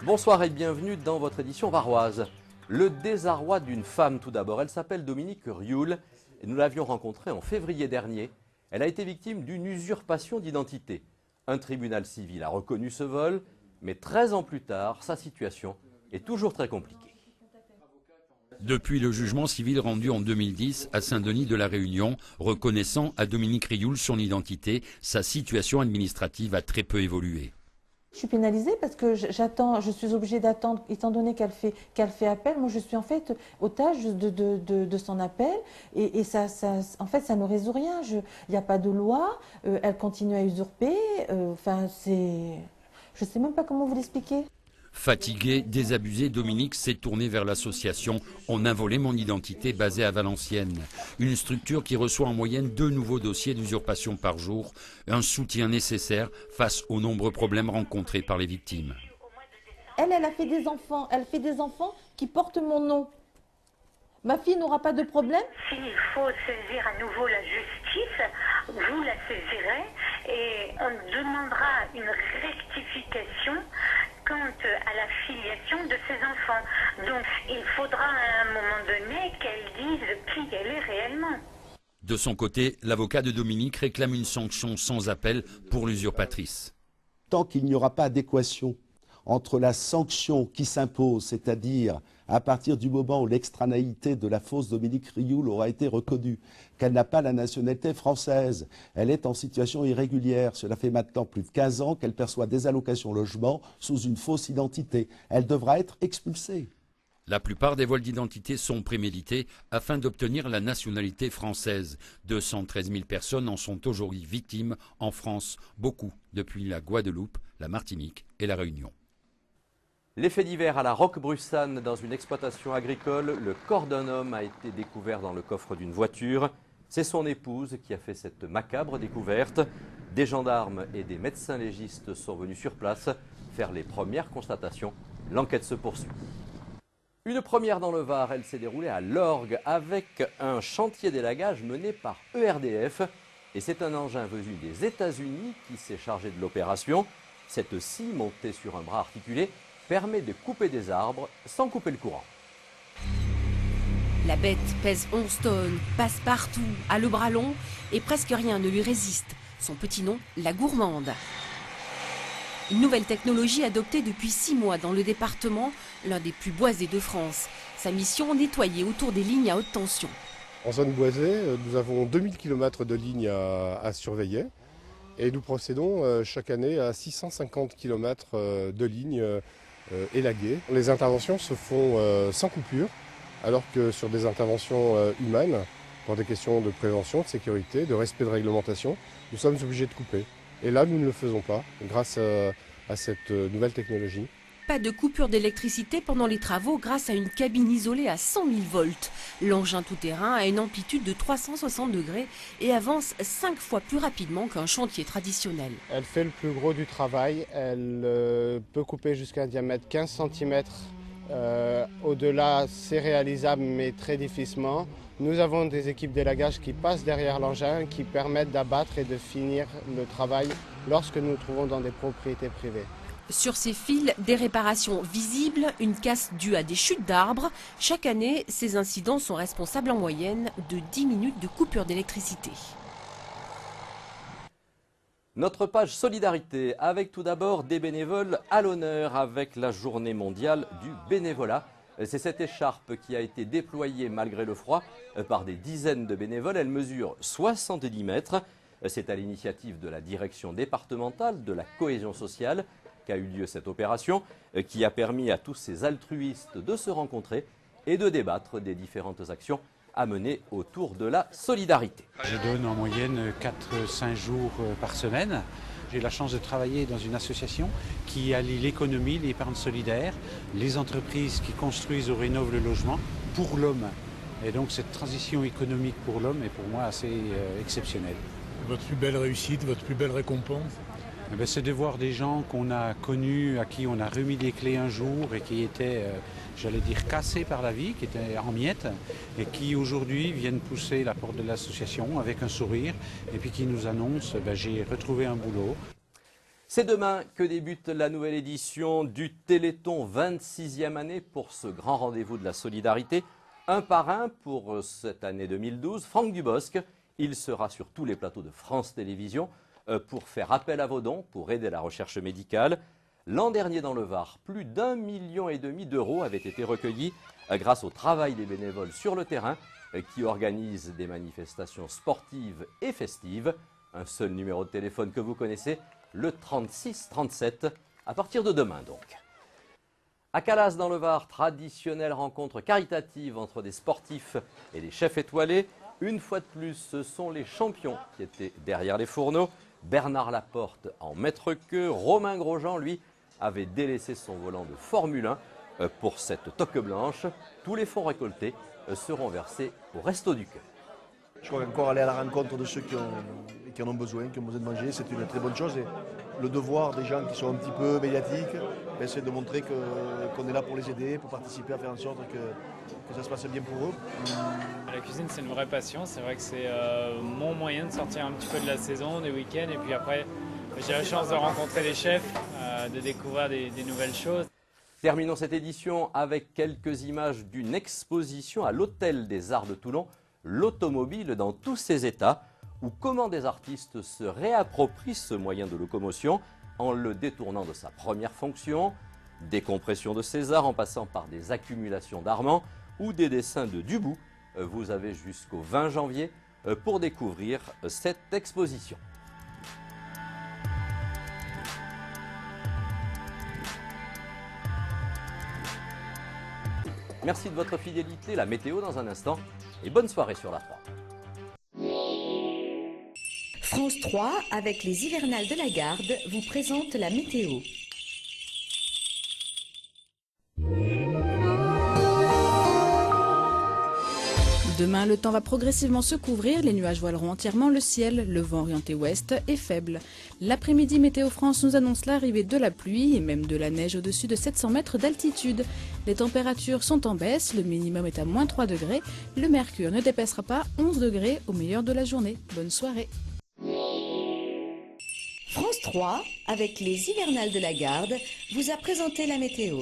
Bonsoir et bienvenue dans votre édition varoise. Le désarroi d'une femme tout d'abord. Elle s'appelle Dominique Rioul et nous l'avions rencontrée en février dernier. Elle a été victime d'une usurpation d'identité. Un tribunal civil a reconnu ce vol, mais 13 ans plus tard, sa situation est toujours très compliquée. Depuis le jugement civil rendu en 2010 à Saint-Denis de la Réunion, reconnaissant à Dominique Rioul son identité, sa situation administrative a très peu évolué. Je suis pénalisée parce que je suis obligée d'attendre, étant donné qu'elle fait appel. Moi, je suis en fait otage de son appel et ça, en fait, ça ne résout rien. Il n'y a pas de loi, elle continue à usurper. Je ne sais même pas comment vous l'expliquer. Fatigué, désabusé, Dominique s'est tourné vers l'association « On a volé mon identité » basée à Valenciennes. Une structure qui reçoit en moyenne 2 nouveaux dossiers d'usurpation par jour, un soutien nécessaire face aux nombreux problèmes rencontrés par les victimes. Elle a fait des enfants, qui portent mon nom. Ma fille n'aura pas de problème? S'il faut saisir à nouveau la justice, vous la saisirez et on demandera une rectification quant à la filiation de ses enfants. Donc il faudra à un moment donné qu'elle dise qui elle est réellement. De son côté, l'avocat de Dominique réclame une sanction sans appel pour l'usurpatrice. Tant qu'il n'y aura pas adéquation entre la sanction qui s'impose, c'est-à-dire à partir du moment où l'extranéité de la fausse Dominique Rioul aura été reconnue, qu'elle n'a pas la nationalité française, elle est en situation irrégulière. Cela fait maintenant plus de 15 ans qu'elle perçoit des allocations logement sous une fausse identité. Elle devra être expulsée. La plupart des vols d'identité sont prémédités afin d'obtenir la nationalité française. 213 000 personnes en sont aujourd'hui victimes en France, beaucoup depuis la Guadeloupe, la Martinique et la Réunion. Les faits divers à la Roquebrussanne, dans une exploitation agricole, le corps d'un homme a été découvert dans le coffre d'une voiture. C'est son épouse qui a fait cette macabre découverte. Des gendarmes et des médecins légistes sont venus sur place faire les premières constatations. L'enquête se poursuit. Une première dans le Var, elle s'est déroulée à l'Orgue avec un chantier d'élagage mené par ERDF. Et c'est un engin venu des États-Unis qui s'est chargé de l'opération. Cette scie montée sur un bras articulé permet de couper des arbres sans couper le courant. La bête pèse 11 tonnes, passe partout, a le bras long et presque rien ne lui résiste. Son petit nom, la gourmande. Une nouvelle technologie adoptée depuis 6 mois dans le département, l'un des plus boisés de France. Sa mission, nettoyer autour des lignes à haute tension. En zone boisée, nous avons 2000 km de lignes à surveiller et nous procédons chaque année à 650 km de lignes élaguées. Les interventions se font sans coupure, alors que sur des interventions humaines, pour des questions de prévention, de sécurité, de respect de réglementation, nous sommes obligés de couper. Et là, nous ne le faisons pas, grâce à cette nouvelle technologie. Pas de coupure d'électricité pendant les travaux grâce à une cabine isolée à 100 000 volts. L'engin tout-terrain a une amplitude de 360 degrés et avance 5 fois plus rapidement qu'un chantier traditionnel. Elle fait le plus gros du travail. Elle peut couper jusqu'à un diamètre 15 cm. Au-delà, c'est réalisable, mais très difficilement. Nous avons des équipes d'élagage qui passent derrière l'engin, qui permettent d'abattre et de finir le travail lorsque nous nous trouvons dans des propriétés privées. Sur ces fils, des réparations visibles, une casse due à des chutes d'arbres. Chaque année, ces incidents sont responsables en moyenne de 10 minutes de coupure d'électricité. Notre page solidarité, avec tout d'abord des bénévoles à l'honneur avec la journée mondiale du bénévolat. C'est cette écharpe qui a été déployée malgré le froid par des dizaines de bénévoles. Elle mesure 70 mètres. C'est à l'initiative de la direction départementale de la cohésion sociale qu'a eu lieu cette opération, qui a permis à tous ces altruistes de se rencontrer et de débattre des différentes actions à mener autour de la solidarité. Je donne en moyenne 4-5 jours par semaine. J'ai la chance de travailler dans une association qui allie l'économie, l'épargne solidaire, les entreprises qui construisent ou rénovent le logement pour l'homme. Et donc cette transition économique pour l'homme est pour moi assez exceptionnelle. Votre plus belle réussite, votre plus belle récompense? C'est de voir des gens qu'on a connus, à qui on a remis des clés un jour et qui étaient, j'allais dire, cassés par la vie, qui étaient en miettes et qui aujourd'hui viennent pousser la porte de l'association avec un sourire et puis qui nous annoncent j'ai retrouvé un boulot. C'est demain que débute la nouvelle édition du Téléthon, 26e année pour ce grand rendez-vous de la solidarité. Un parrain pour cette année 2012, Franck Dubosc. Il sera sur tous les plateaux de France Télévisions pour faire appel à vos dons, pour aider la recherche médicale. L'an dernier dans le Var, plus d'1,5 million d'euros avaient été recueillis grâce au travail des bénévoles sur le terrain qui organisent des manifestations sportives et festives. Un seul numéro de téléphone que vous connaissez, le 36 37, à partir de demain donc. À Calas dans le Var, traditionnelle rencontre caritative entre des sportifs et des chefs étoilés. Une fois de plus, ce sont les champions qui étaient derrière les fourneaux. Bernard Laporte en maître-queux. Romain Grosjean, lui, avait délaissé son volant de Formule 1 pour cette toque blanche. Tous les fonds récoltés seront versés au Resto du Cœur. Je crois qu'encore aller à la rencontre de ceux qui en ont besoin, qui ont besoin de manger, c'est une très bonne chose. Et le devoir des gens qui sont un petit peu médiatiques, c'est de montrer qu'on est là pour les aider, pour participer à faire en sorte que ça se passe bien pour eux. La cuisine, c'est une vraie passion. C'est vrai que c'est mon moyen de sortir un petit peu de la saison, des week-ends. Et puis après, j'ai la chance de rencontrer les chefs, de découvrir des nouvelles choses. Terminons cette édition avec quelques images d'une exposition à l'Hôtel des Arts de Toulon, l'automobile dans tous ses états, ou comment des artistes se réapproprient ce moyen de locomotion en le détournant de sa première fonction, décompression de César en passant par des accumulations d'Armand ou des dessins de Dubout. Vous avez jusqu'au 20 janvier pour découvrir cette exposition. Merci de votre fidélité, la météo dans un instant et bonne soirée sur la 3. France 3, avec les hivernales de la Garde, vous présente la météo. Demain, le temps va progressivement se couvrir, les nuages voileront entièrement le ciel, le vent orienté ouest est faible. L'après-midi, Météo France nous annonce l'arrivée de la pluie et même de la neige au-dessus de 700 mètres d'altitude. Les températures sont en baisse, le minimum est à moins 3 degrés, le mercure ne dépassera pas 11 degrés au meilleur de la journée. Bonne soirée. France 3, avec les hivernales de la Garde, vous a présenté la météo.